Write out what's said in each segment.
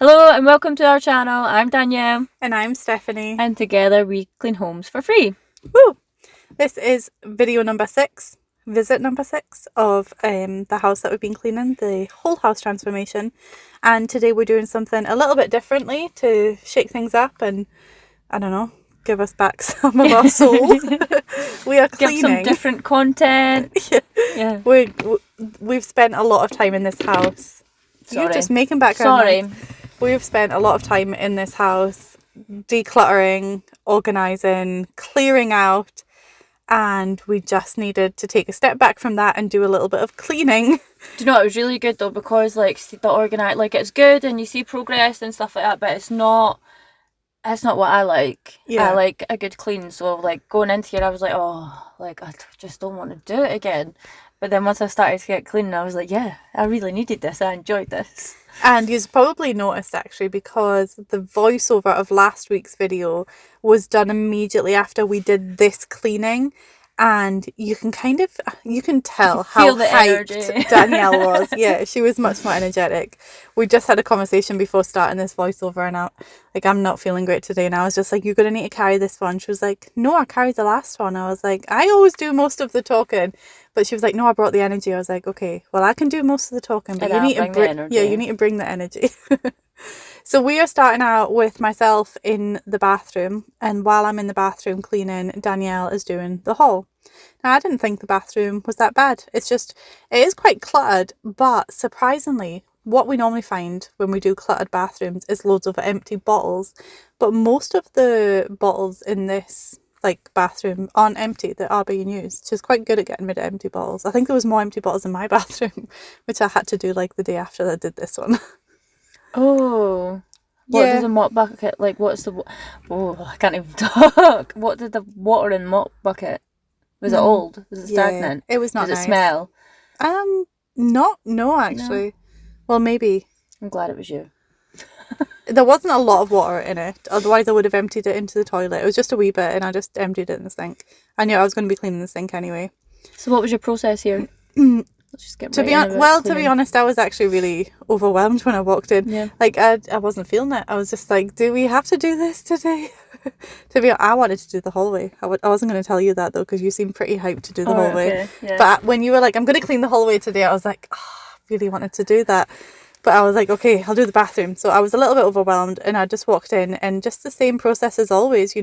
Hello and welcome to our channel. I'm Danielle. And I'm Stephanie. And together we clean homes for free. Woo! This is video number 6, visit number 6 of the house that we've been cleaning, the whole house transformation. And today we're doing something a little bit differently to shake things up and, I don't know, give us back some of our soul. We are cleaning. Give some different content. Yeah. We've spent a lot of time in this house. Sorry. You're just making background noise. We've spent a lot of time in this house decluttering, organising, clearing out, and we just needed to take a step back from that and do a little bit of cleaning. Do you know, it was really good though, because like the organise, like it's good and you see progress and stuff like that, but it's not what I like. Yeah. I like a good clean, so like going into here I was like, oh, like I just don't want to do it again. But then once I started to get clean, I was like, yeah, I really needed this. I enjoyed this. And you've probably noticed actually, because the voiceover of last week's video was done immediately after we did this cleaning, and you can tell how hyped Danielle was. Yeah, she was much more energetic. We just had a conversation before starting this voiceover, and I'm not feeling great today, and I was just like, you're gonna need to carry this one. She was like, no, I carried the last one. I was like, I always do most of the talking. But she was like, no, I brought the energy. I was like, okay, well, I can do most of the talking, but you need to bring the energy. So we are starting out with myself in the bathroom, and while I'm in the bathroom cleaning, Danielle is doing the hall. Now, I didn't think the bathroom was that bad. It is quite cluttered, but surprisingly, what we normally find when we do cluttered bathrooms is loads of empty bottles. But most of the bottles in this bathroom aren't empty, they are being used. She's quite good at getting rid of empty bottles. I think there was more empty bottles in my bathroom, which I had to do the day after I did this one. Oh, what does a mop bucket, I can't even talk. What did the water in the mop bucket, was it old? Was it stagnant? It was not nice. Did it smell? No, actually. No. Well, maybe. I'm glad it was you. There wasn't a lot of water in it, otherwise I would have emptied it into the toilet. It was just a wee bit and I just emptied it in the sink. I knew I was going to be cleaning the sink anyway. So what was your process here? Let's just get to be honest, I was actually really overwhelmed when I walked in. Yeah. I wasn't feeling it. I was just like, do we have to do this today? I wanted to do the hallway. I wasn't going to tell you that though, because you seemed pretty hyped to do the hallway. Okay. Yeah. But when you were like, I'm going to clean the hallway today, I was like, oh, I really wanted to do that. But I was like, okay, I'll do the bathroom. So I was a little bit overwhelmed, and I just walked in, and just the same process as always,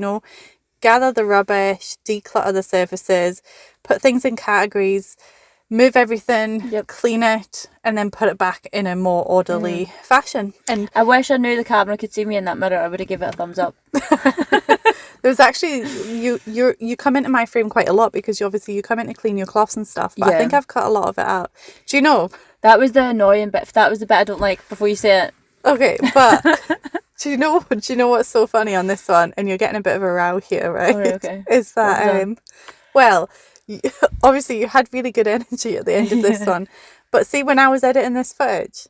gather the rubbish, declutter the surfaces, put things in categories, move everything, clean it, and then put it back in a more orderly fashion. And I wish I knew the camera could see me in that mirror. I would have given it a thumbs up. There's actually, you come into my frame quite a lot, because you come in to clean your cloths and stuff, but I think I've cut a lot of it out. Do you know? That was the annoying bit. That was the bit I don't like, before you say it. Okay, but do you know what's so funny on this one? And you're getting a bit of a row here, right? Oh, okay. Is that, obviously you had really good energy at the end of this one. But see, when I was editing this footage,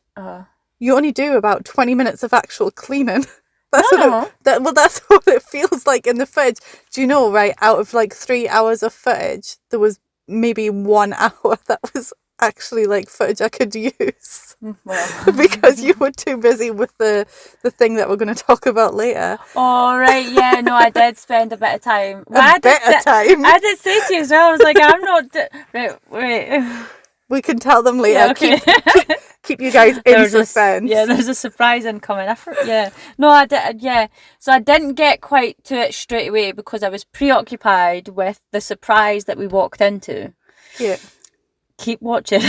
you only do about 20 minutes of actual cleaning. That's what it feels like in the footage. Do you know, right, out of 3 hours of footage, there was maybe 1 hour that was actually footage I could use. Well. Because you were too busy with the thing that we're going to talk about later. Oh, right, yeah, no, I did spend a bit of time. I did say to you as well, I was like, I'm not... Right, wait. We can tell them later. Yeah, okay. Keep you guys in suspense. There's a surprise incoming. I did. Yeah, so I didn't get quite to it straight away because I was preoccupied with the surprise that we walked into. Yeah. Keep watching.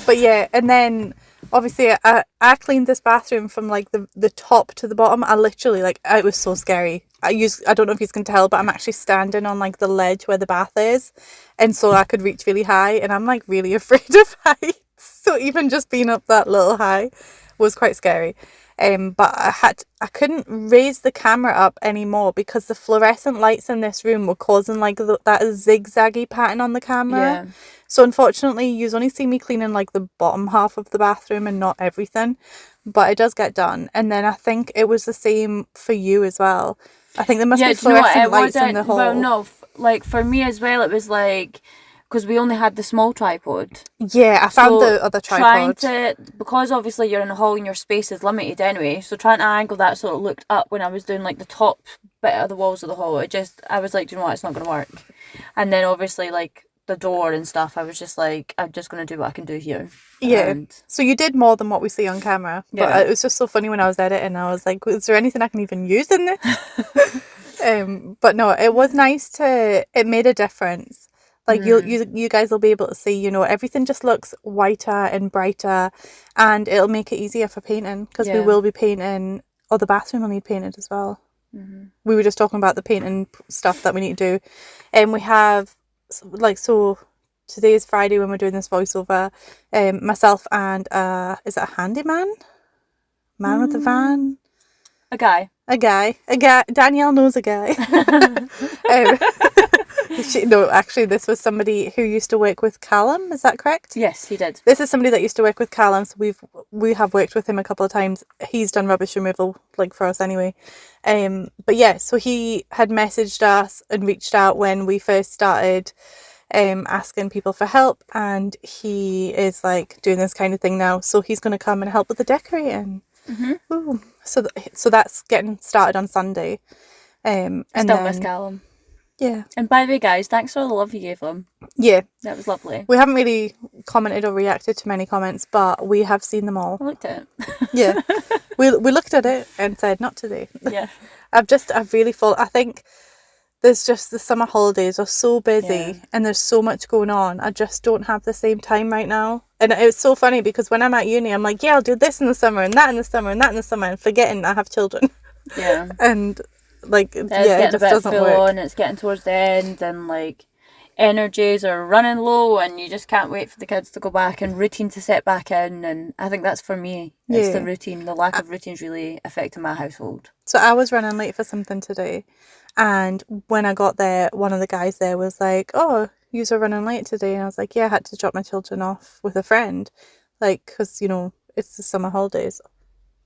But yeah, and then obviously I cleaned this bathroom from the top to the bottom. I literally it was so scary. I don't know if you can tell, but I'm actually standing on the ledge where the bath is, and so I could reach really high, and I'm really afraid of heights. So even just being up that little high was quite scary. But I couldn't raise the camera up anymore because the fluorescent lights in this room were causing that zigzaggy pattern on the camera. Yeah. So unfortunately, you only see me cleaning the bottom half of the bathroom and not everything, but it does get done. And then I think it was the same for you as well. I think there must be fluorescent lights in the hall. Well, no, for me as well, it was because we only had the small tripod. Yeah, I found the other tripod. Because obviously you're in a hall and your space is limited anyway, so trying to angle that so it looked up when I was doing like the top bit of the walls of the hall, I was like, do you know what, it's not going to work. And then obviously like the door and stuff, I was just like, I'm just going to do what I can do here. Yeah. So you did more than what we see on camera. But it was just so funny when I was editing. I was like, is there anything I can even use in this? But no, it was nice it made a difference. Like you guys will be able to see, you know, everything just looks whiter and brighter, and it'll make it easier for painting, because we will be painting, or the bathroom will need painted as well. Mm-hmm. We were just talking about the painting stuff that we need to do. And we have, like, so today is Friday when we're doing this voiceover. Myself and is it a handyman? Man with a van? A guy. Danielle knows a guy. No, actually, this was somebody who used to work with Callum. Is that correct? Yes, he did. This is somebody that used to work with Callum. So we have worked with him a couple of times. He's done rubbish removal, like, for us anyway. But yeah, so he had messaged us and reached out when we first started asking people for help, and he is like doing this kind of thing now. So he's going to come and help with the decorating. Mm-hmm. So that's getting started on Sunday. And still miss Callum. Yeah. And by the way, guys, thanks for all the love you gave them. Yeah. That was lovely. We haven't really commented or reacted to many comments, but we have seen them all. I looked at it. Yeah. We looked at it and said, not today. Yeah. I've really I think there's just, the summer holidays are so busy and there's so much going on. I just don't have the same time right now. And it's so funny because when I'm at uni, I'm like, yeah, I'll do this in the summer and that in the summer and that in the summer, and forgetting I have children. Yeah. And like, it just doesn't work. On, it's getting towards the end, and like energies are running low, and you just can't wait for the kids to go back and routine to set back in. And I think that's for me. It's the routine. The lack of routine's really affecting my household. So I was running late for something today, and when I got there, one of the guys there was like, oh, you're running late today. And I was like, yeah, I had to drop my children off with a friend, like, because, you know, it's the summer holidays.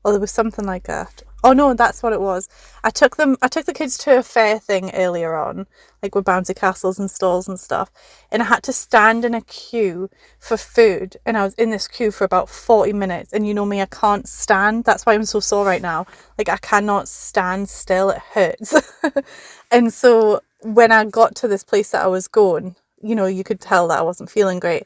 Or there was something like that. Oh no, that's what it was. I took the kids to a fair thing earlier on, like with bouncy castles and stalls and stuff. And I had to stand in a queue for food. And I was in this queue for about 40 minutes. And you know me, I can't stand. That's why I'm so sore right now. Like, I cannot stand still. It hurts. And so when I got to this place that I was going, you know, you could tell that I wasn't feeling great.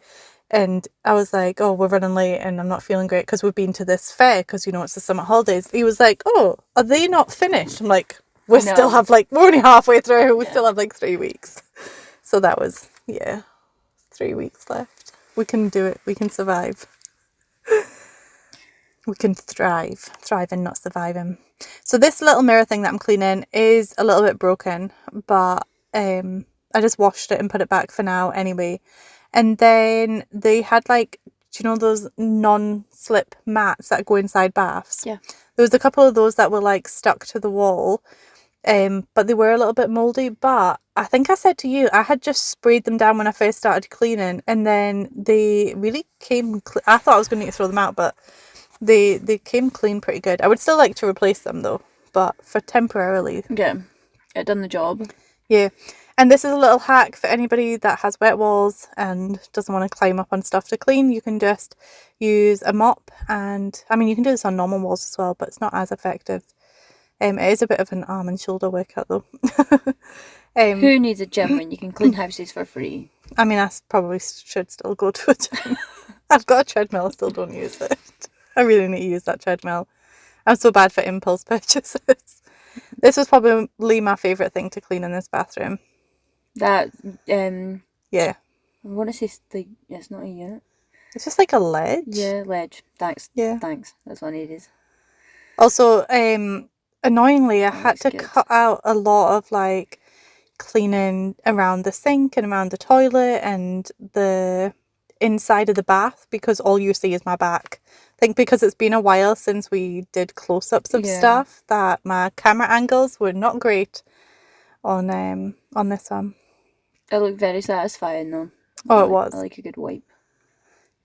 And I was like, oh, we're running late and I'm not feeling great because we've been to this fair because, you know, it's the summer holidays. He was like, oh, are they not finished? I'm like, we're only halfway through. We still have like 3 weeks. So that was, 3 weeks left. We can do it. We can survive. We can thrive. Thriving, not surviving. So this little mirror thing that I'm cleaning is a little bit broken, but I just washed it and put it back for now anyway. And then they had, like, do you know those non-slip mats that go inside baths? Yeah. There was a couple of those that were, like, stuck to the wall, but they were a little bit mouldy. But I think I said to you, I had just sprayed them down when I first started cleaning, and then they really came I thought I was going to need to throw them out, but they came clean pretty good. I would still like to replace them, though, but for temporarily. Yeah, it done the job. Yeah. And this is a little hack for anybody that has wet walls and doesn't want to climb up on stuff to clean. You can just use a mop, and I mean, you can do this on normal walls as well, but it's not as effective. It is a bit of an arm and shoulder workout though. Who needs a gym when you can clean houses for free? I mean, I probably should still go to a gym. I've got a treadmill, I still don't use it. I really need to use that treadmill. I'm so bad for impulse purchases. This was probably my favourite thing to clean in this bathroom. That, yeah. I want to say it's not a unit. It's just like a ledge. Yeah, ledge. Thanks. Yeah. Thanks. That's what I needed. Also, annoyingly, I had to cut out a lot of, like, cleaning around the sink and around the toilet and the inside of the bath, because all you see is my back. I think because it's been a while since we did close-ups of stuff, that my camera angles were not great on this one. It looked very satisfying though. Oh, it was. I like a good wipe.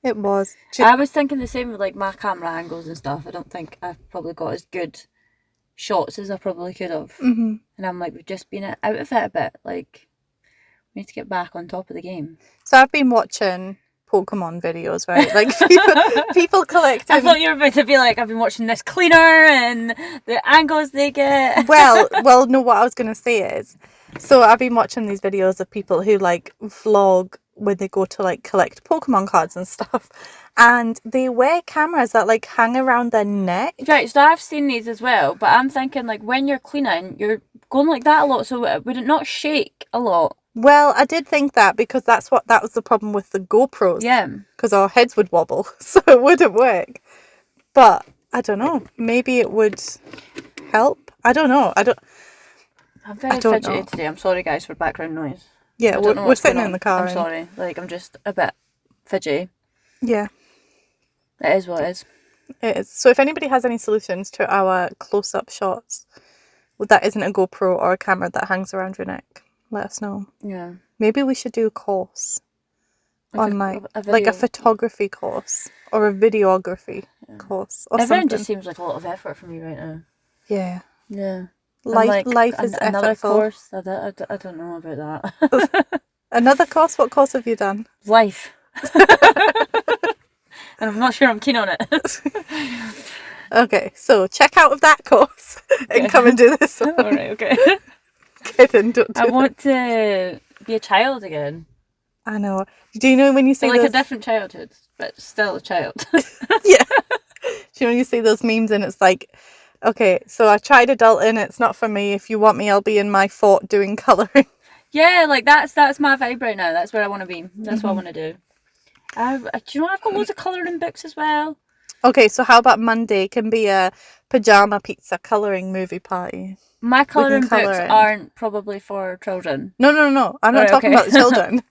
It was. I was thinking the same with, like, my camera angles and stuff. I don't think I've probably got as good shots as I probably could have. Mm-hmm. And I'm like, we've just been out of it a bit. Like, We need to get back on top of the game. So I've been watching Pokemon videos, right? Like people collecting. I thought you were about to be like, I've been watching this cleaner and the angles they get. well, no, what I was going to say is, so I've been watching these videos of people who like vlog when they go to like collect Pokemon cards and stuff, and they wear cameras that like hang around their neck. Right, so I've seen these as well, but I'm thinking like when you're cleaning, you're going like that a lot, so would it not shake a lot? Well, I did think that because that was the problem with the GoPros. Yeah. Because our heads would wobble, so it wouldn't work. But I don't know. Maybe it would help. I don't know. I'm very fidgety today. I'm sorry, guys, for background noise. Yeah, we're sitting in the car. I'm sorry. Like, I'm just a bit fidgety. Yeah. It is what it is. It is. So if anybody has any solutions to our close-up shots that isn't a GoPro or a camera that hangs around your neck, let us know. Yeah. Maybe we should do a course on a photography course or a videography course or Everything something. just seems like a lot of effort for me right now. Yeah. Yeah. Life is another effortful. course. I don't know about that. Another course? What course have you done? Life. And I'm not sure I'm keen on it. Okay, so check out of that course and come and do this one. Alright, okay. Kidding, don't do I that. want to be a child again. I know. Do you know when you see like those... a different childhood, but still a child. Yeah. Do you know when you see those memes and it's like, okay, so I tried adulting, it's not for me. If you want me, I'll be in my fort doing colouring. Yeah, like that's my vibe right now. That's where I want to be. That's what I want to do. Do you know I've got loads of colouring books as well? Okay, so how about Monday can be a pyjama pizza colouring movie party? My colouring colour books in. aren't probably for children. No. I'm not Right, talking okay. about the children.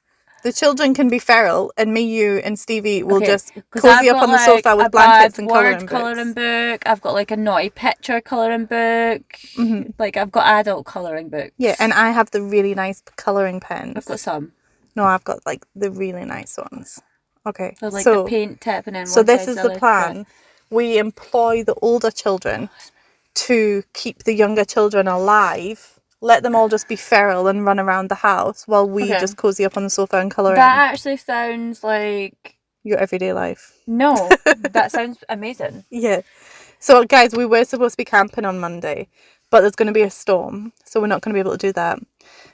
The children can be feral, and me, you, and Stevie will Okay, just 'cause cozy I've up on got, the sofa like, with a blankets bad and word colouring books. book. I've got like a naughty picture colouring book. Mm-hmm. Like I've got adult colouring books. Yeah, and I have the really nice colouring pens. I've got some. No, I've got like the really nice ones. Okay, So like the paint tip and then so one this side's is the yellow, plan. We employ the older children to keep the younger children alive. Let them all just be feral and run around the house while we just cozy up on the sofa and colour That in. actually sounds like... Your everyday life. No, that sounds amazing. Yeah. So, guys, we were supposed to be camping on Monday, but there's going to be a storm, so we're not going to be able to do that.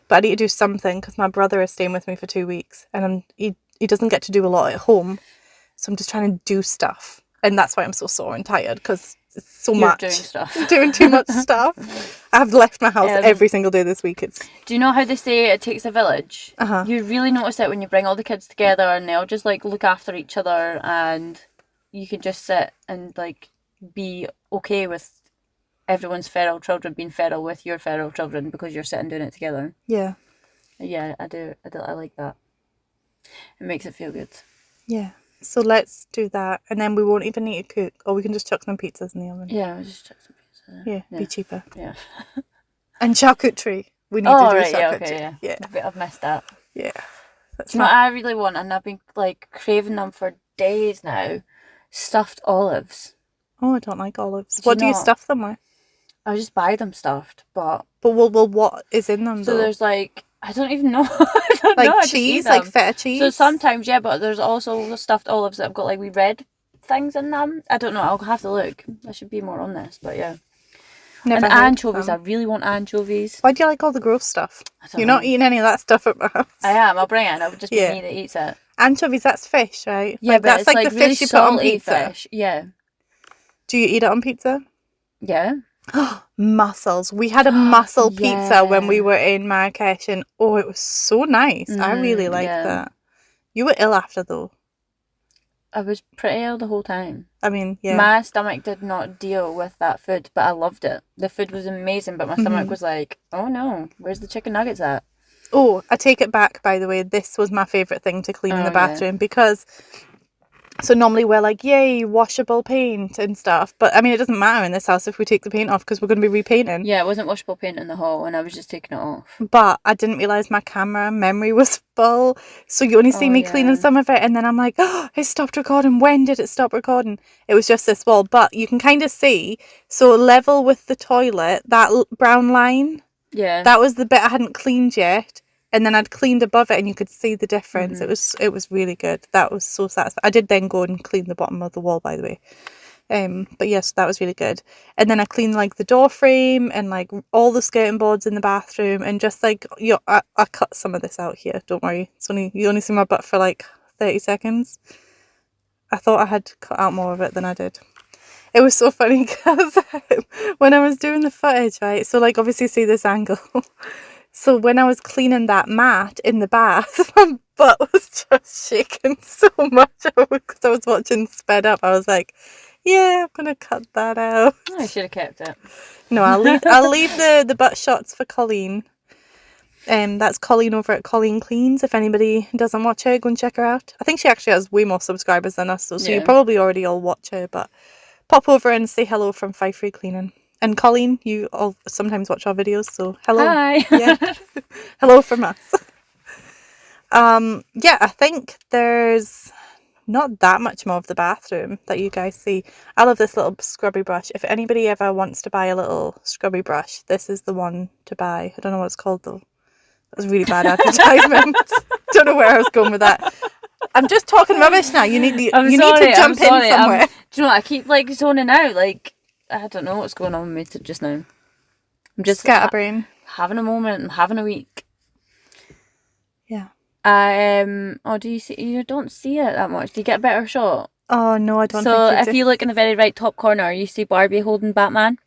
But I need to do something because my brother is staying with me for 2 weeks, and he doesn't get to do a lot at home, so I'm just trying to do stuff. And that's why I'm so sore and tired, because it's so much. Doing stuff. Doing too much stuff. I've left my house every single day this week. Do you know how they say it takes a village? Uh-huh. You really notice it when you bring all the kids together and they'll just like look after each other, and you can just sit and like be okay with everyone's feral children being feral with your feral children because you're sitting doing it together. Yeah. Yeah, I do. I like that. It makes it feel good. Yeah. So let's do that, and then we won't even need to cook, or we can just chuck some pizzas in the oven. Yeah, we'll just chuck some pizza. Yeah, be cheaper. Yeah. And charcuterie. We need to do charcuterie. Yeah. I've missed that. Yeah. Do you know what I really want, and I've been like craving them for days now? Stuffed olives. Oh, I don't like olives. What do you stuff them with? I just buy them stuffed, but well, what is in them though? So there's like, I don't even know. I don't know. Cheese, like feta cheese. So sometimes, yeah, but there's also stuffed olives that have got like wee red things in them. I don't know. I'll have to look. I should be more on this, but yeah. Never and anchovies. I really want anchovies. Why do you like all the gross stuff? You're not eating any of that stuff at my house. I am. I'll bring it. It'll just be me that eats it. Anchovies, that's fish, right? Yeah, but that's it's like the really fish you put on pizza. Fish. Yeah. Do you eat it on pizza? Yeah. Mussels. We had a mussel pizza when we were in Marrakesh, and it was so nice. I really liked that. You were ill after though. I was pretty ill the whole time. I mean, yeah. My stomach did not deal with that food, but I loved it. The food was amazing, but my stomach was like, oh no, where's the chicken nuggets at? Oh, I take it back, by the way. This was my favourite thing to clean in the bathroom because... So normally we're like, yay, washable paint and stuff. But, I mean, it doesn't matter in this house if we take the paint off because we're going to be repainting. Yeah, it wasn't washable paint in the hall and I was just taking it off. But I didn't realise my camera memory was full. So you only see me cleaning some of it. And then I'm like, oh, it stopped recording. When did it stop recording? It was just this wall. But you can kind of see, so level with the toilet, that brown line. Yeah. That was the bit I hadn't cleaned yet. and then I'd cleaned above it and you could see the difference. It was really good. That was so satisfying. I did then go and clean the bottom of the wall, by the way. But yes, that was really good. And then I cleaned like the door frame and like all the skirting boards in the bathroom, and just like I cut some of this out here. Don't worry, you only see my butt for like 30 seconds. I thought I had cut out more of it than I did. It was so funny because when I was doing the footage, right? So like obviously see this angle. So when I was cleaning that mat in the bath, my butt was just shaking so much because I was watching sped up. I was like, yeah, I'm gonna cut that out. I should have kept it. No, I'll leave the butt shots for Colleen. That's Colleen over at Colleen Cleans. If anybody doesn't watch her, go and check her out. I think she actually has way more subscribers than us, so you probably already all watch her, but pop over and say hello from Fife Free Cleaning. And Colleen, you all sometimes watch our videos, so hello. Hi. Yeah. Hello from us. Yeah, I think there's not that much more of the bathroom that you guys see. I love this little scrubby brush. If anybody ever wants to buy a little scrubby brush, this is the one to buy. I don't know what it's called though. That was really bad advertisement. Don't know where I was going with that. I'm just talking rubbish now. You need to jump in somewhere. Do you know what? I keep like zoning out. Like I don't know what's going on with me just now. I'm just scatterbrain. Having a moment. I'm having a week. Yeah. Oh, do you see? You don't see it that much. Do you get a better shot? Oh no, I don't. So if you look in the very right top corner, you see Barbie holding Batman.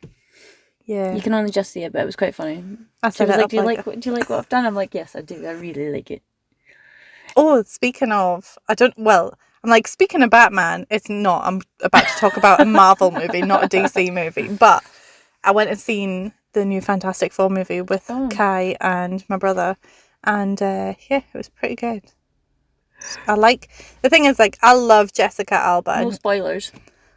Yeah. You can only just see it, but it was quite funny. She was like, "Do you like what I've done?" I'm like, "Yes, I do. I really like it." Oh, speaking of, I'm like, speaking of Batman, it's not. I'm about to talk about a Marvel movie, not a DC movie. But I went and seen the new Fantastic Four movie with Kai and my brother. And yeah, it was pretty good. The thing is, like, I love Jessica Alba. No spoilers.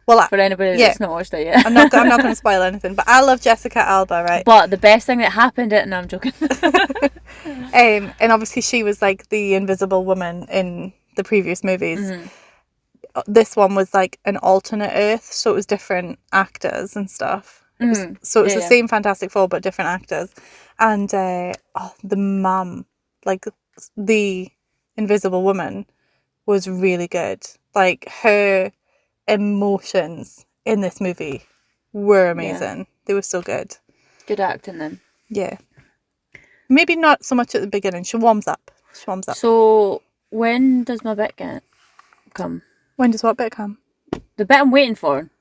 Well, for anybody that's not watched it yet. I'm not going to spoil anything, but I love Jessica Alba, right? But the best thing that happened, no, I'm joking. And obviously she was like the Invisible Woman in the previous movies. Mm-hmm. This one was like an alternate Earth, so it was different actors and stuff. Mm-hmm. So it was the same Fantastic Four, but different actors. And the mum, like the Invisible Woman, was really good. Like her emotions in this movie were amazing. Yeah. They were so good. Good acting then. Yeah. Maybe not so much at the beginning. She warms up. So when does my bit come? When does what bit come? The bit I'm waiting for.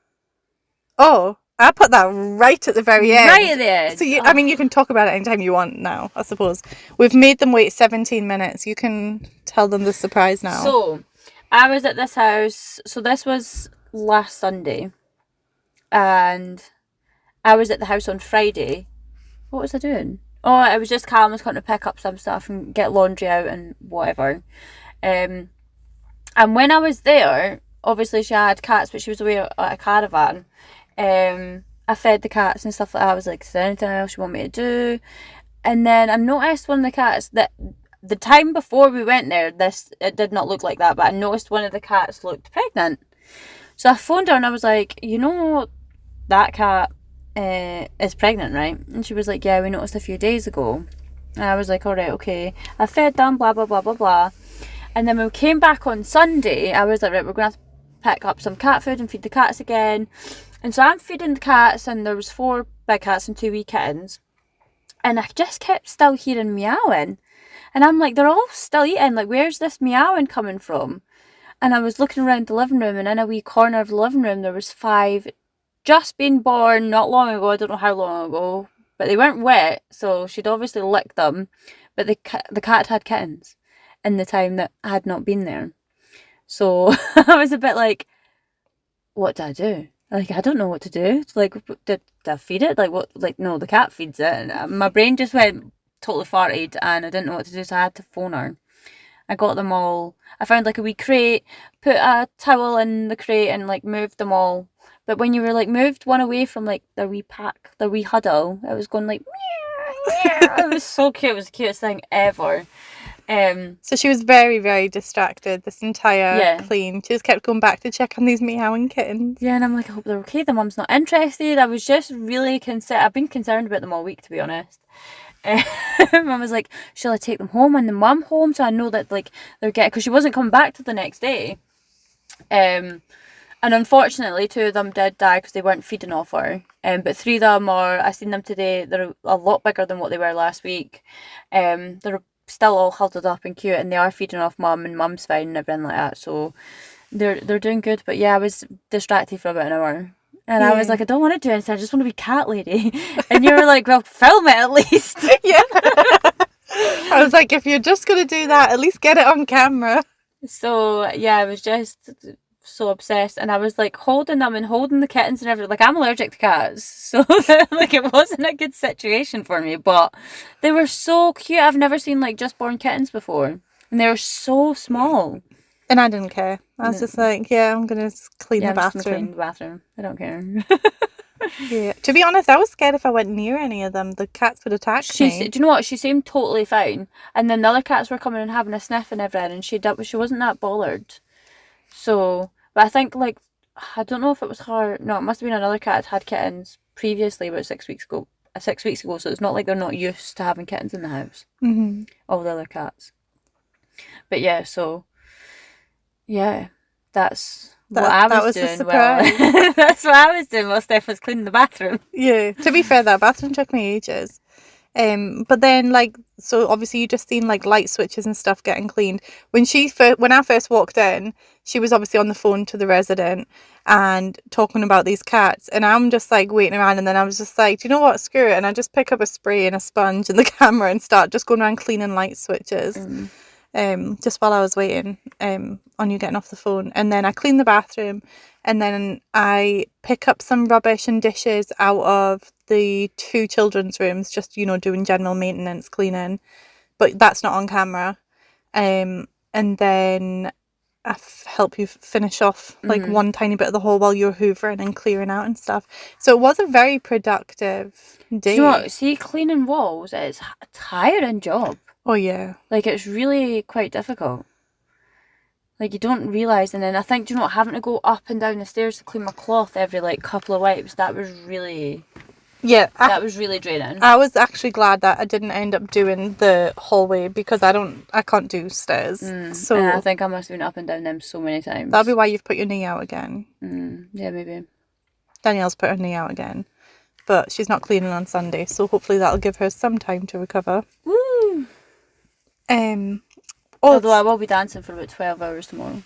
Oh, I put that right at the very end. Right at the end. So I mean, you can talk about it anytime you want now, I suppose. We've made them wait 17 minutes. You can tell them the surprise now. So I was at this house. So this was last Sunday. And I was at the house on Friday. What was I doing? Oh, I was just Callum was going to pick up some stuff and get laundry out and whatever. And when I was there, obviously she had cats, but she was away at a caravan. I fed the cats and stuff like that. I was like, is there anything else you want me to do? And then I noticed one of the cats that the time before we went there, it did not look like that, but I noticed one of the cats looked pregnant. So I phoned her and I was like, that cat is pregnant, right? And she was like, yeah, we noticed a few days ago. And I was like, all right, okay. I fed them, blah, blah, blah, blah, blah. And then when we came back on Sunday, I was like, right, we're going to have to pick up some cat food and feed the cats again. And so I'm feeding the cats, and there was 4 big cats and 2 wee kittens. And I just kept still hearing meowing. And I'm like, they're all still eating. Like, where's this meowing coming from? And I was looking around the living room, and in a wee corner of the living room, there was 5 just been born not long ago. I don't know how long ago. But they weren't wet, so she'd obviously licked them. But the cat had kittens in the time that I had not been there. So I was a bit like, what do I do? Like, I don't know what to do. Like, did I feed it? Like, what? Like, no, the cat feeds it. And my brain just went totally farted, and I didn't know what to do, so I had to phone her. I got them all. I found like a wee crate, put a towel in the crate, and like moved them all. But when you were like moved one away from like their wee pack, their wee huddle, it was going like meow, meow. It was so cute. It was the cutest thing ever. So she was very, very distracted this entire clean. She just kept going back to check on these meowing kittens. Yeah, and I'm like, I hope they're okay. The mum's not interested. I was just really concerned. I've been concerned about them all week, to be honest. Mum was like, shall I take them home and the mum home so I know that like they're getting, because she wasn't coming back till the next day. And unfortunately 2 of them did die because they weren't feeding off her. But 3 of them are, I seen them today, they're a lot bigger than what they were last week. They're still all huddled up and cute, and they are feeding off mum, and mum's fine and everything like that, so they're doing good. But yeah, I was distracted for about an hour. And I was like, I don't want to do anything, I just want to be cat lady. And you were like, well, film it at least. Yeah. I was like, if you're just going to do that, at least get it on camera. So yeah, I was just so obsessed, and I was like holding them and holding the kittens and everything. Like, I'm allergic to cats, so like it wasn't a good situation for me, but they were so cute. I've never seen like just born kittens before, and they were so small. And I didn't care. I was just like, yeah, I'm going to clean the bathroom. Clean the bathroom. I don't care. Yeah. To be honest, I was scared if I went near any of them, the cats would attack me. Do you know what? She seemed totally fine, and then the other cats were coming and having a sniff and everything, and she wasn't that bothered. So, but I think like, I don't know if it was her. No, it must have been another cat that had kittens previously, about 6 weeks ago. 6 weeks ago, so it's not like they're not used to having kittens in the house. Mm-hmm. All the other cats. But yeah, so yeah, that's what I was doing. A surprise. Well, that's what I was doing while Steph was cleaning the bathroom. Yeah. To be fair, that bathroom took me ages. But then like, so obviously you just seen like light switches and stuff getting cleaned. When I first walked in, she was obviously on the phone to the resident and talking about these cats, and I'm just like waiting around, and then I was just like, do you know what, screw it, and I just pick up a spray and a sponge and the camera and start just going around cleaning light switches. Just while I was waiting on you getting off the phone. And then I clean the bathroom, and then I pick up some rubbish and dishes out of the 2 children's rooms, just, you know, doing general maintenance cleaning, but that's not on camera. And then I help you finish off like one tiny bit of the hall while you're hoovering and clearing out and stuff. So it was a very productive day. Do you know what? See, cleaning walls is a tiring job. Oh yeah. Like, it's really quite difficult. Like, you don't realise, and then I think, do you know what, having to go up and down the stairs to clean my cloth every like couple of wipes, that was really draining. I was actually glad that I didn't end up doing the hallway, because I can't do stairs. So and I think I must have been up and down them so many times. That'll be why you've put your knee out again. Yeah, maybe. Danielle's put her knee out again, but she's not cleaning on Sunday, so hopefully that'll give her some time to recover. Woo! Although I will be dancing for about 12 hours tomorrow.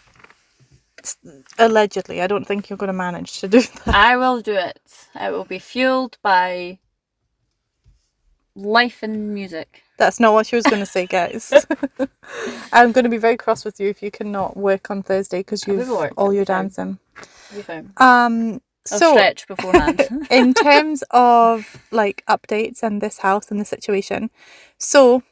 Allegedly. I don't think you're going to manage to do that. I will do it. It will be fueled by life and music. That's not what she was going to say, guys. I'm going to be very cross with you if you cannot work on Thursday, because you've all your dancing. Be fine. I'll stretch beforehand. In terms of like updates and this house and the situation, so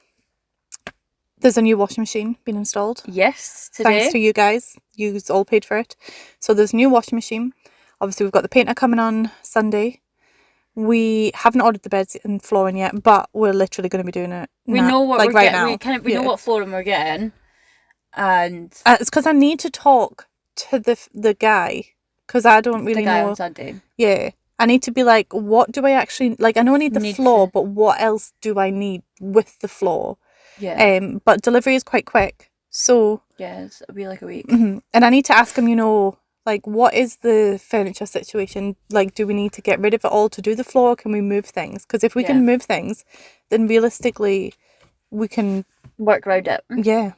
there's a new washing machine being installed. Yes, today. Thanks to you guys. You all paid for it. So there's a new washing machine. Obviously, we've got the painter coming on Sunday. We haven't ordered the beds and flooring yet, but we're literally going to be doing it. We know what like we're right getting. now. We know what flooring we're getting, and it's because I need to talk to the guy, because I don't really know. The guy on Sunday. Yeah, I need to be like, what do I actually like? I know I need the floor, but what else do I need with the floor? Yeah. But delivery is quite quick, so yes, it'll be like a week. And I need to ask him, you know, like, what is the furniture situation? Like, do we need to get rid of it all to do the floor? Can we move things? Because if we can move things, then realistically, we can work around it. Yeah.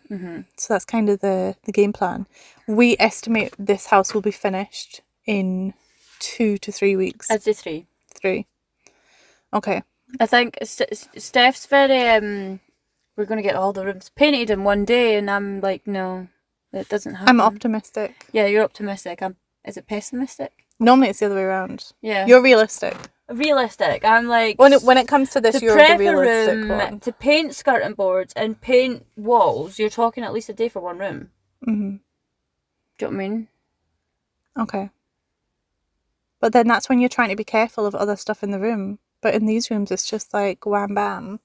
So that's kind of the game plan. We estimate this house will be finished in 2 to 3 weeks. I'd say 3. 3. Okay. I think Steph's very we're going to get all the rooms painted in one day, and I'm like, no, it doesn't happen. I'm optimistic. Yeah, you're optimistic. Is it pessimistic? Normally it's the other way around. Yeah. You're realistic. Realistic. I'm like, when it comes to this, you're the realistic one. To paint skirting boards and paint walls, you're talking at least a day for one room. Do you know what I mean? Okay. But then that's when you're trying to be careful of other stuff in the room. But in these rooms, it's just like wham bam.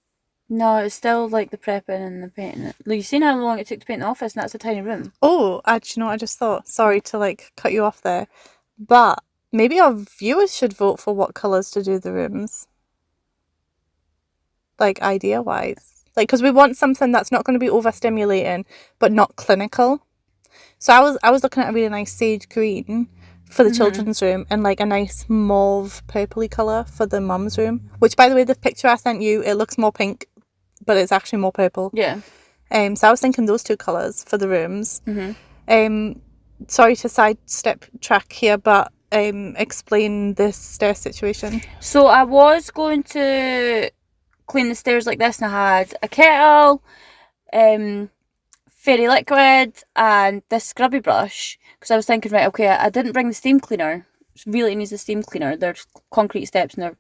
No, it's still like the prepping and the painting. Like, you've seen how long it took to paint the office, and that's a tiny room. Oh, you know what I just thought? Sorry to like cut you off there, but maybe our viewers should vote for what colours to do the rooms. like idea-wise? Like, because we want something that's not going to be overstimulating, but not clinical. So I was looking at a really nice sage green for the children's room and like a nice mauve purpley colour for the mum's room. Which, by the way, the picture I sent you, it looks more pink, but it's actually more purple. Yeah. So I was thinking those two colours for the rooms. Sorry to sidestep track here, but explain this stair situation. So I was going to clean the stairs like this, and I had a kettle, fairy liquid, and this scrubby brush, because I was thinking, right, okay, I didn't bring the steam cleaner. It really needs a steam cleaner. There's concrete steps and they're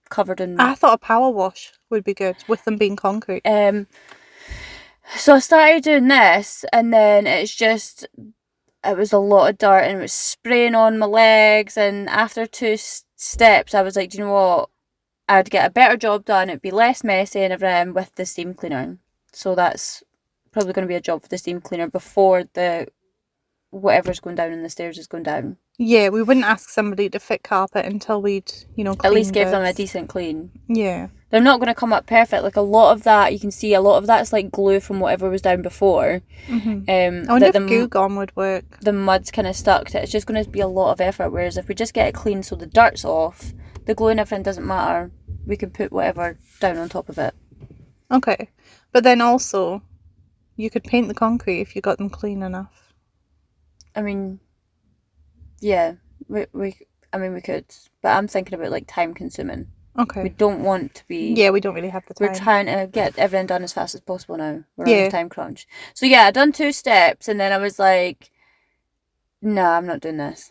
covered in... I thought a power wash would be good with them being concrete. So I started doing this, and then it was a lot of dirt, and it was spraying on my legs, and after two steps I was like, do you know what, I'd get a better job done, it'd be less messy and everything with the steam cleaner. So that's probably going to be a job for the steam cleaner before the whatever's going down in the stairs is going down. Yeah, we wouldn't ask somebody to fit carpet until we'd, at least give them a decent clean. Yeah. They're not going to come up perfect. Like, a lot of that, you can see a lot of that's like glue from whatever was down before. I wonder if Goo Gone would work. The mud's kind of stuck to it. It's just going to be a lot of effort, whereas if we just get it clean so the dirt's off, the glue and everything doesn't matter. We can put whatever down on top of it. Okay. But then also, you could paint the concrete if you got them clean enough. I mean, yeah, we could, but I'm thinking about like time consuming. Okay. We don't want to be... Yeah, we don't really have the time. We're trying to get everything done as fast as possible now. We're on a time crunch. So yeah, I done 2 steps, and then I was like, no, I'm not doing this.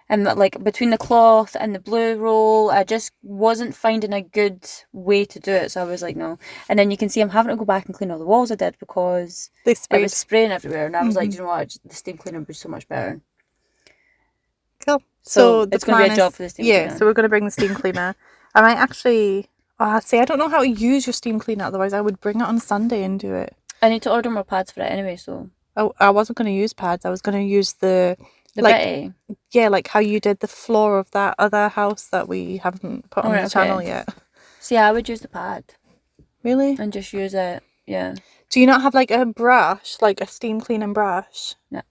And like, between the cloth and the blue roll, I just wasn't finding a good way to do it. So I was like, no. And then you can see I'm having to go back and clean all the walls I did because it was spraying everywhere. And I was like, do you know what? The steam cleaner would be so much better. Cool. So it's going to be a job for the steam cleaner. Yeah, so we're going to bring the steam cleaner. I might actually... I don't know how to use your steam cleaner, otherwise I would bring it on Sunday and do it. I need to order more pads for it anyway, so... I wasn't going to use pads. I was going to use the bitty? Yeah, like how you did the floor of that other house that we haven't put on the channel yet. So yeah, I would use the pad. Really? And just use it, yeah. Do you not have like a brush, like a steam cleaning brush? No.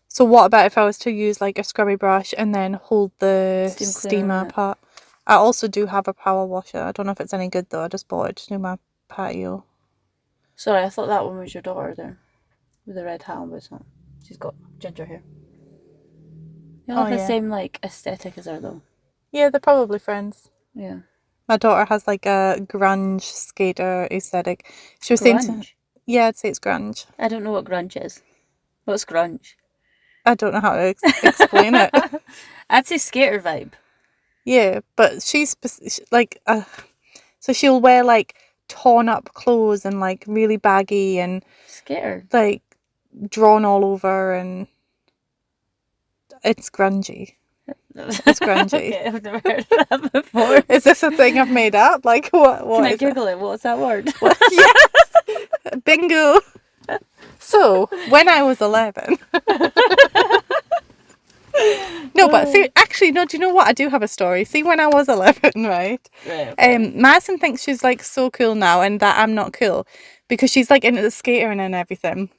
So what about if I was to use like a scrubby brush and then hold the steamer part? I also do have a power washer. I don't know if it's any good though. I just bought it to do my patio. Sorry, I thought that one was your daughter there. With the red hat on, but it's not. She's got ginger hair. You don't have the same like aesthetic as her though. Yeah, they're probably friends. Yeah. My daughter has like a grunge skater aesthetic. She was saying yeah, I'd say it's grunge. I don't know what grunge is. What's grunge? I don't know how to explain it. I'd say skater vibe. Yeah, but she's like, so she'll wear like torn up clothes and like really baggy and skater, like drawn all over, and it's grungy. It's grungy. Okay, I've never heard of that before. Is this a thing I've made up? Like what? Can I Google it? What's that word? Yes, bingo. So when I was 11. No, but see, actually, no, do you know what? I do have a story. See, when I was 11, right? Okay. Madison thinks she's like so cool now and that I'm not cool because she's like into the skatering and everything.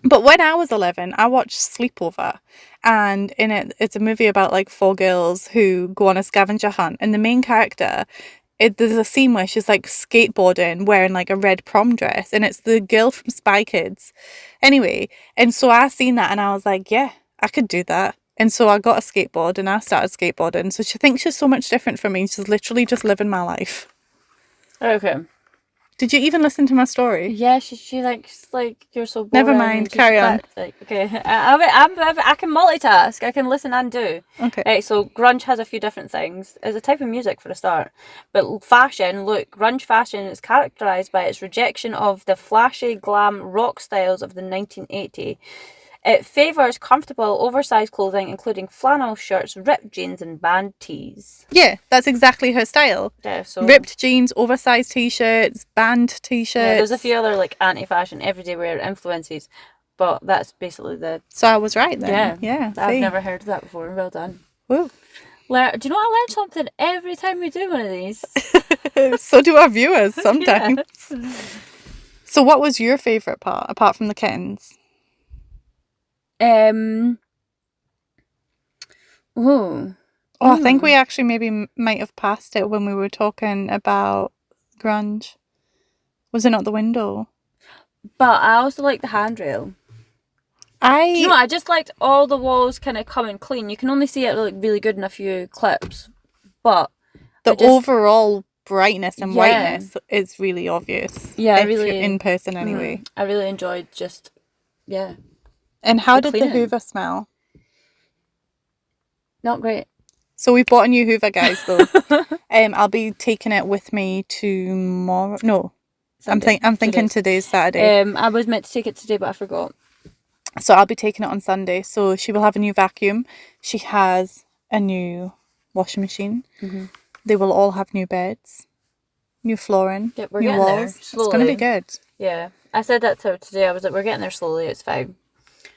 But when I was 11, I watched Sleepover, and in it, it's a movie about like 4 girls who go on a scavenger hunt, and the main character, there's a scene where she's like skateboarding wearing like a red prom dress, and it's the girl from Spy Kids. Anyway, and so I seen that and I was like, yeah, I could do that. And so I got a skateboard and I started skateboarding. So she thinks she's so much different from me. She's literally just living my life. Okay. Did you even listen to my story? Yeah, she's like you're so boring. Never mind, carry on. Like, okay, I can multitask. I can listen and do. Okay. Right, so grunge has a few different things. It's a type of music for a start, but fashion. Look, grunge fashion is characterized by its rejection of the flashy glam rock styles of the 1980s. It favours comfortable, oversized clothing, including flannel shirts, ripped jeans, and band tees. Yeah, that's exactly her style. Yeah, so ripped jeans, oversized t-shirts, band t-shirts. Yeah, there's a few other like anti-fashion, everyday wear influences, but that's basically the... So I was right then. Yeah. I've never heard of that before. Well done. Woo. Do you know what? I learn something every time we do one of these. So do our viewers sometimes. Yeah. So what was your favourite part, apart from the kittens? I think we actually maybe might have passed it when we were talking about grunge. Was it not the window? But I also like the handrail. Do you know what? I just liked all the walls kind of coming clean. You can only see it like really good in a few clips, but the overall brightness and whiteness is really obvious. Yeah, if you're in person anyway. I really enjoyed And how did the Hoover smell? Not great. So we bought a new Hoover, guys, though. I'll be taking it with me tomorrow. No, Sunday. I'm thinking today's Saturday. I was meant to take it today, but I forgot. So I'll be taking it on Sunday. So she will have a new vacuum. She has a new washing machine. Mm-hmm. They will all have new beds, new flooring, new walls. It's going to be good. Yeah. I said that to her today. I was like, we're getting there slowly. It's fine.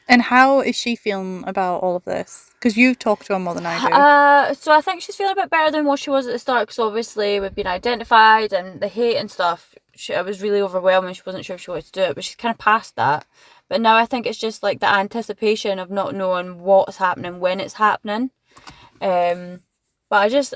And how is she feeling about all of this? Because you talk to her more than I do. So I think she's feeling a bit better than what she was at the start. Because obviously we've been identified and the hate and stuff. It was really overwhelming. She wasn't sure if she wanted to do it, but she's kind of past that. But now I think it's just like the anticipation of not knowing what's happening, when it's happening. But I just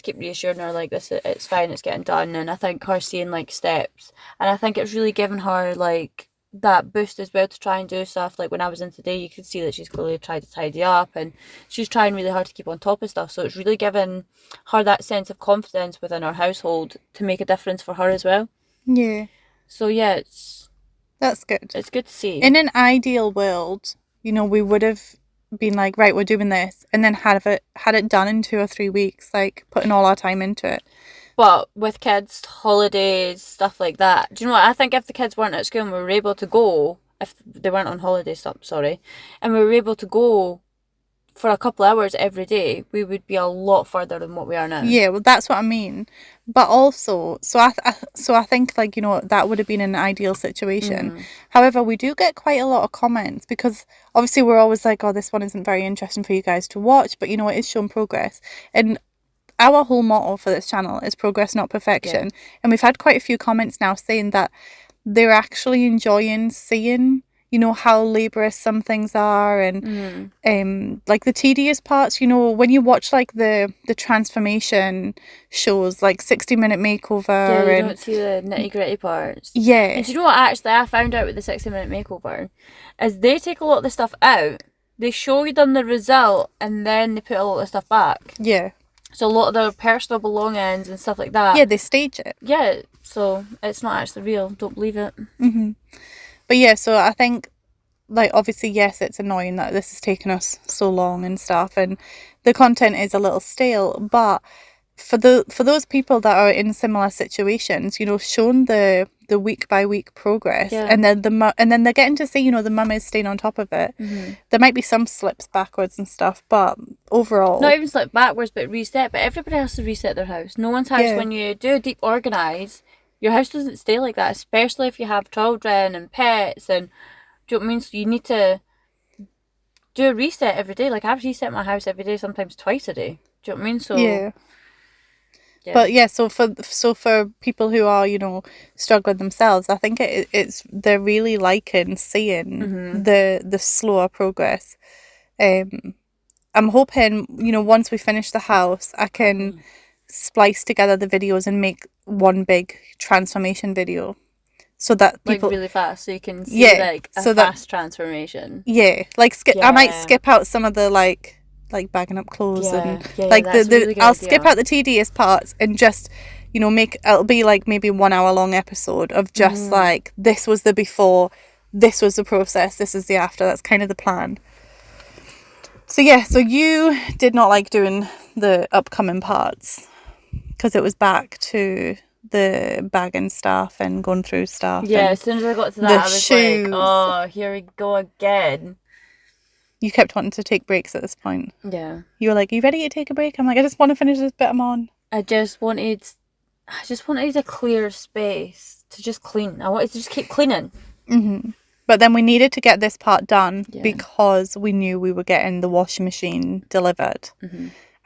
keep reassuring her like this, it's fine, it's getting done. And I think her seeing like steps, and I think it's really given her like that boost as well to try and do stuff. Like when I was in today, you could see that she's clearly tried to tidy up and she's trying really hard to keep on top of stuff. So it's really given her that sense of confidence within our household to make a difference for her as well. Yeah. So yeah, that's good. It's good to see. In an ideal world, you know, we would have been like, right, we're doing this, and then had it done in 2 or 3 weeks, like putting all our time into it. But with kids, holidays, stuff like that. Do you know what? I think if the kids weren't at school and we were able to go, if they weren't on holiday, and we were able to go for a couple hours every day, we would be a lot further than what we are now. Yeah, well, that's what I mean. But also, so I think, like, you know, that would have been an ideal situation. However, we do get quite a lot of comments because obviously we're always like, oh, this one isn't very interesting for you guys to watch, but you know, it is showing progress. And our whole motto for this channel is progress, not perfection. Yeah. And we've had quite a few comments now saying that they're actually enjoying seeing, you know, how laborious some things are, and like the tedious parts, you know, when you watch like the transformation shows, like 60-minute makeover. Yeah, you don't see the nitty-gritty parts. Yeah. And do you know what actually I found out with the 60-minute makeover? Is they take a lot of the stuff out, they show them the result, and then they put a lot of stuff back. Yeah. So a lot of their personal belongings and stuff like that. Yeah, they stage it. Yeah, so it's not actually real. Don't believe it. Mm-hmm. But yeah, so I think, like, obviously, yes, it's annoying that this has taken us so long and stuff, and the content is a little stale, but for those people that are in similar situations, you know, shown the week by week progress, and then they're getting to see, you know, the mum is staying on top of it. There might be some slips backwards and stuff, but overall, not even slip backwards, but reset. But everybody has to reset their house. No one's house, when you do a deep organise, your house doesn't stay like that, especially if you have children and pets. And do you know what I mean? So you need to do a reset every day. Like, I reset my house every day, sometimes twice a day. Do you know what I mean? So yeah. But yeah, so for people who are, you know, struggling themselves, I think they're really liking seeing the slower progress. I'm hoping, you know, once we finish the house, I can splice together the videos and make one big transformation video, so that people, like, really fast, so you can see like a fast transformation. Yeah, like I might skip out some of the like bagging up clothes and like really I'll skip out the tedious parts and just, you know, it'll be like maybe 1 hour long episode of just like, this was the before, this was the process, this is the after. That's kind of the plan. So yeah, so you did not like doing the upcoming parts because it was back to the bagging stuff and going through stuff. Yeah, as soon as I got to that, I was like, oh, here we go again. You kept wanting to take breaks at this point. Yeah. You were like, are you ready to take a break? I'm like, I just want to finish this bit I'm on. I just wanted a clear space to just clean. I wanted to just keep cleaning. But then we needed to get this part done because we knew we were getting the washing machine delivered.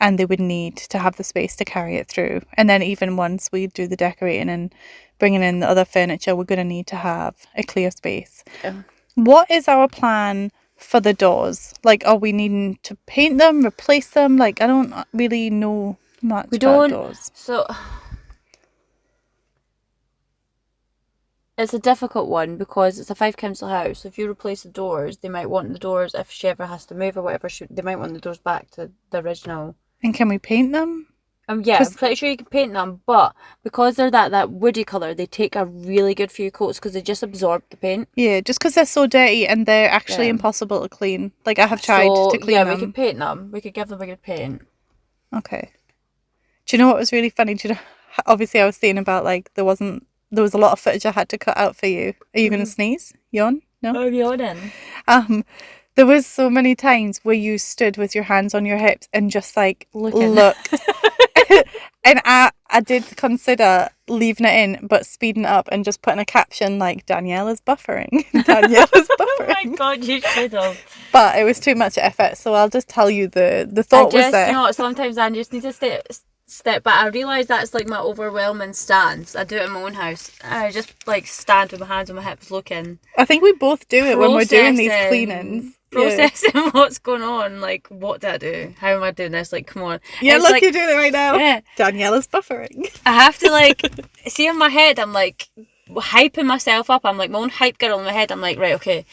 and they would need to have the space to carry it through. And then even once we do the decorating and bringing in the other furniture, we're going to need to have a clear space. Yeah. What is our plan for the doors? Like, are we needing to paint them, replace them? Like, I don't really know much about doors. So it's a difficult one because it's a Fife council house. If you replace the doors, they might want the doors, if she ever has to move or whatever, they might want the doors back to the original. And can we paint them? Yeah, I'm pretty sure you can paint them, but because they're that woody colour, they take a really good few coats because they just absorb the paint. Yeah, just because they're so dirty and they're actually impossible to clean. Like, I have tried to clean them. Yeah, we could paint them. We could give them a good paint. Okay. Do you know what was really funny? Do you know, obviously I was saying about, like, there was a lot of footage I had to cut out for you. Are you going to sneeze? Yawn? No? I'm yawning. There was so many times where you stood with your hands on your hips and just, like, looked. And I did consider leaving it in, but speeding it up and just putting a caption like, Danielle is buffering. Danielle is buffering. Oh my God, you should have. But it was too much effort, so I'll just tell you the thought was there. You know what, sometimes I just need to step back. I realise that's like my overwhelming stance. I do it in my own house. I just like stand with my hands on my hips looking. I think we both do it when we're doing these cleanings. Processing what's going on, like, what do I do? How am I doing this? Like, come on. Yeah, it's look, like, you're doing it right now. Yeah. Danielle is buffering. I have to, like, see in my head, I'm like hyping myself up. I'm like my own hype girl in my head. I'm like, right, okay,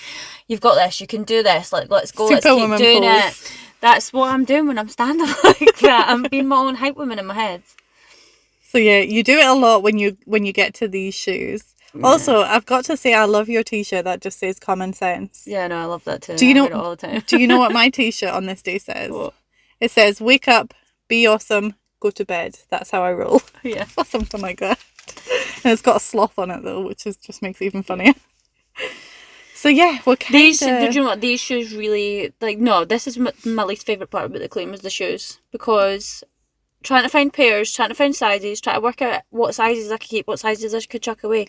you've got this, you can do this, like, let's go, let's keep doing it. That's what I'm doing when I'm standing like that. I'm being my own hype woman in my head. So yeah, you do it a lot when you get to these shoes. Yeah. Also, I've got to say, I love your t-shirt that just says common sense. Yeah, no, I love that too. Do you know it all the time? Do you know what my t-shirt on this day says? What? It says, wake up, be awesome, go to bed. That's how I roll. Yeah. Or something like that. And it's got a sloth on it though, which just makes it even funnier. So yeah, we're kind of... Did you know what? These shoes really... Like, no, this is my least favourite part about the clean was the shoes. Because trying to find pairs, trying to find sizes, trying to work out what sizes I could keep, what sizes I could chuck away.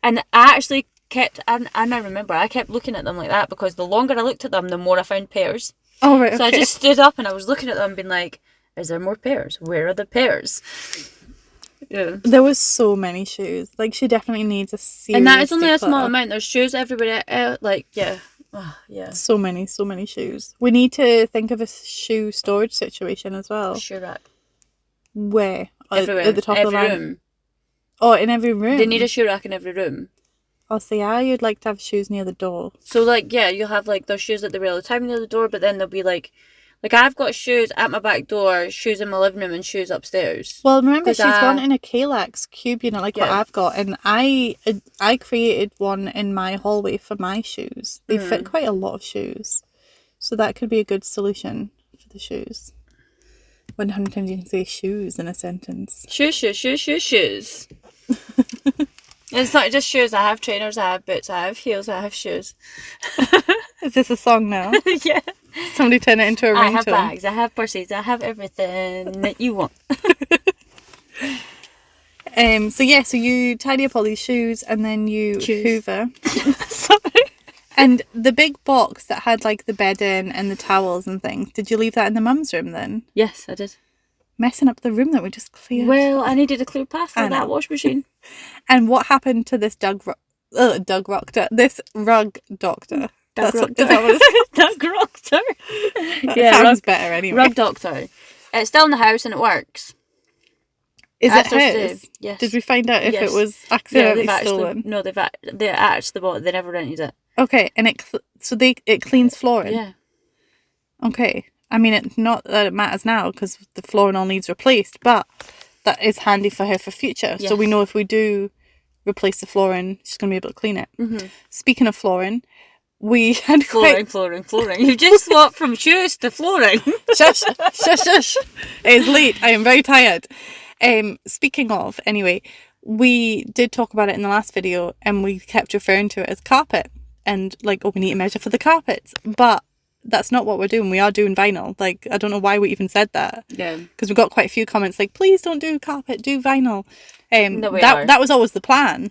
And I actually kept... And I remember, I kept looking at them like that because the longer I looked at them, the more I found pairs. Oh, right, okay. So I just stood up and I was looking at them and being like, is there more pairs? Where are the pairs? Yeah. There was so many shoes. Like, she definitely needs a serious And that is only declutter. a small amount. There's shoes everywhere. Like, yeah. Oh, yeah. So many shoes. We need to think of a shoe storage situation as well. Shoe rack. Where? Everywhere. At the top of the line? Room. Oh, in every room? They need a shoe rack in every room. Oh, see, you'd like to have shoes near the door. So, like, yeah, you'll have, like, those shoes at the rail of the time near the door, but then there'll be, like, I've got shoes at my back door, shoes in my living room, and shoes upstairs. Well, remember, she's wanting a Kallax cube, you know, like what I've got. And I created one in my hallway for my shoes. They fit quite a lot of shoes. So that could be a good solution for the shoes. Wonder how many times you can say shoes in a sentence. Shoes. It's not just shoes. I have trainers, I have boots, I have heels, I have shoes. Is this a song now? Yeah. Somebody turn it into a ringtone. I have bags, I have purses, I have everything that you want. So you tidy up all these shoes and then you hoover. Sorry. And the big box that had like the bedding and the towels and things, did you leave that in the mum's room then? Yes, I did. Messing up the room that we just cleared. Well, I needed a clear path for that wash machine. And what happened to this rug doctor? Doug Doctor. Yeah, sounds better anyway. Rug doctor. It's still in the house and it works. Is it his? Yes. Did we find out if it was accidentally stolen? No, they actually bought it. They never rented it. Okay, and it cleans flooring. Yeah. Okay. I mean, it's not that it matters now because the flooring all needs replaced, but that is handy for her for future. Yes. So we know if we do replace the flooring, she's going to be able to clean it. Mm-hmm. Speaking of flooring, we had flooring. You just swapped from shoes to flooring. Shush. It's late. I am very tired. Speaking of, anyway, we did talk about it in the last video and we kept referring to it as carpet and like, we need to measure for the carpets, but that's not what we're doing. We are doing vinyl. Like, I don't know why we even said that. Yeah. Because we got quite a few comments like, please don't do carpet, do vinyl. That was always the plan.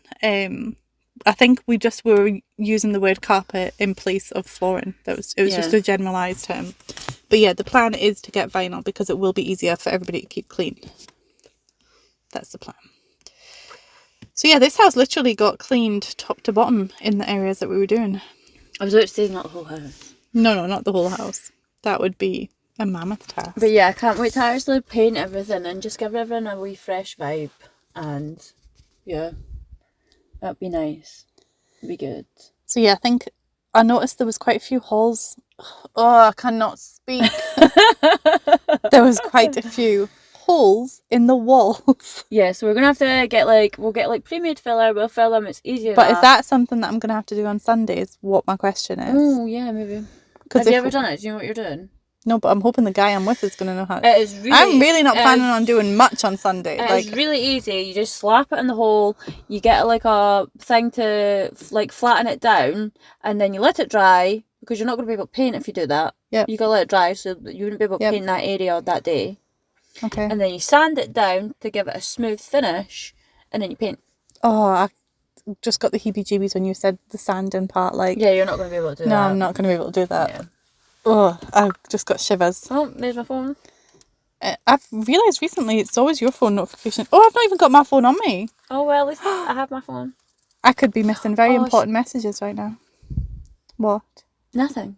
I think we were using the word carpet in place of flooring. It was just a generalised term. But yeah, the plan is to get vinyl because it will be easier for everybody to keep clean. That's the plan. So yeah, this house literally got cleaned top to bottom in the areas that we were doing. I was about to say not the whole house. No, not the whole house. That would be a mammoth task. But yeah, I can't wait to actually paint everything and just give everyone a wee fresh vibe. And yeah, that'd be nice. It'd be good. So yeah, I noticed there was quite a few holes. Oh, I cannot speak. There was quite a few holes in the walls. Yeah, so we're gonna have to get we'll get pre-made filler. We'll fill them. It's easier. But is that something that I'm gonna have to do on Sundays? What my question is. Oh yeah, maybe. Have you ever done it? Do you know what you're doing? No, but I'm hoping the guy I'm with is gonna know how. It is really. I'm really not planning on doing much on Sunday. It's really easy. You just slap it in the hole. You get a thing to flatten it down, and then you let it dry because you're not gonna be able to paint if you do that. Yeah. You gotta let it dry so that you wouldn't be able to paint that area that day. Okay. And then you sand it down to give it a smooth finish, and then you paint. Oh, I just got the heebie-jeebies when you said the sanding part. Yeah, you're not going to be able to do that. No, I'm not going to be able to do that. Yeah. Oh, I just got shivers. Oh, there's my phone. I've realised recently it's always your phone notification. Oh, I've not even got my phone on me. Oh, well, at least I have my phone. I could be missing very important messages right now. What? Nothing.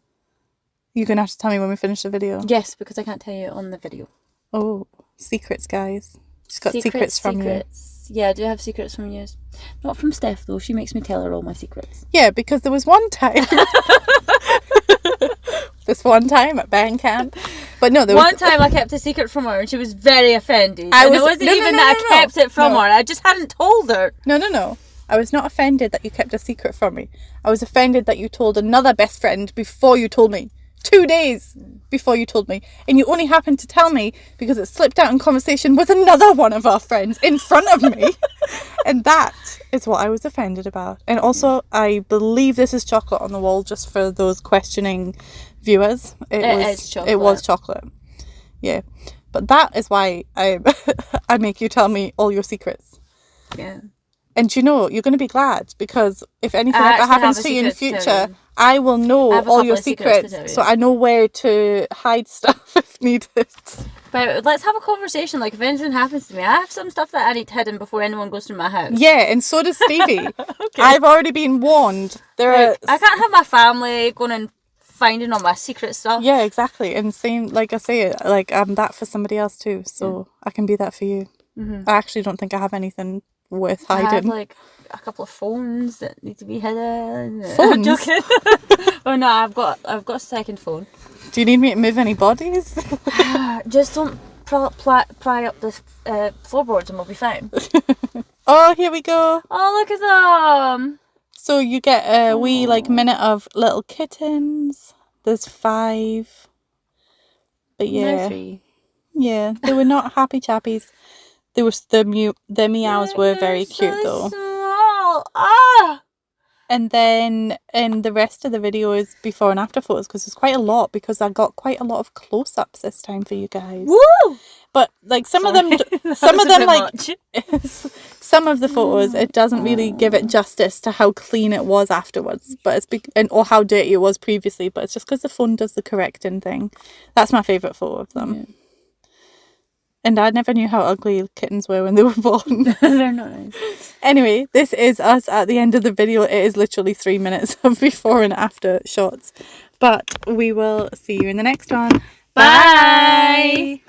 You're going to have to tell me when we finish the video. Yes, because I can't tell you on the video. Oh, secrets, guys. She's got secrets from you. Yeah, I do have secrets from you. Not from Steph, though. She makes me tell her all my secrets. Yeah, because there was one time. This one time at band camp. But no, there was... One time I kept a secret from her and she was very offended. It wasn't even that I kept it from her. I just hadn't told her. No. I was not offended that you kept a secret from me. I was offended that you told another best friend before you told me. 2 days before you told me. And you only happened to tell me because it slipped out in conversation with another one of our friends in front of me. And that is what I was offended about. And also, I believe this is chocolate on the wall, just for those questioning viewers. It was chocolate. Yeah. But that is why I make you tell me all your secrets. Yeah. And you're going to be glad, because if anything ever happens to you in the future, I will know all your secrets, so I know where to hide stuff if needed. But let's have a conversation. If anything happens to me, I have some stuff that I need hidden before anyone goes to my house. Yeah, and so does Stevie. Okay. I've already been warned. I can't have my family going and finding all my secret stuff. Yeah, exactly. And same, like I say, I'm that for somebody else too, so I can be that for you. Mm-hmm. I actually don't think I have anything worth hiding. I have a couple of phones that need to be hidden. Phones? I'm joking. Oh no, I've got a second phone. Do you need me to move any bodies? Just don't pry up the floorboards and we'll be fine. Oh, here we go. Oh, look at them. So you get a wee minute of little kittens. There's 5. But yeah. No 3. Yeah, they were not happy chappies. There was the meows were very cute though. Small. Ah! And then the rest of the video is before and after photos, because there's quite a lot, because I got quite a lot of close-ups this time for you guys. Woo! But some of them some of the photos, it doesn't really give it justice to how clean it was afterwards, but or how dirty it was previously, but it's just because the phone does the correcting thing. That's my favourite photo of them. Yeah. And I never knew how ugly kittens were when they were born. They're nice. Anyway, this is us at the end of the video. It is literally 3 minutes of before and after shots. But we will see you in the next one. Bye!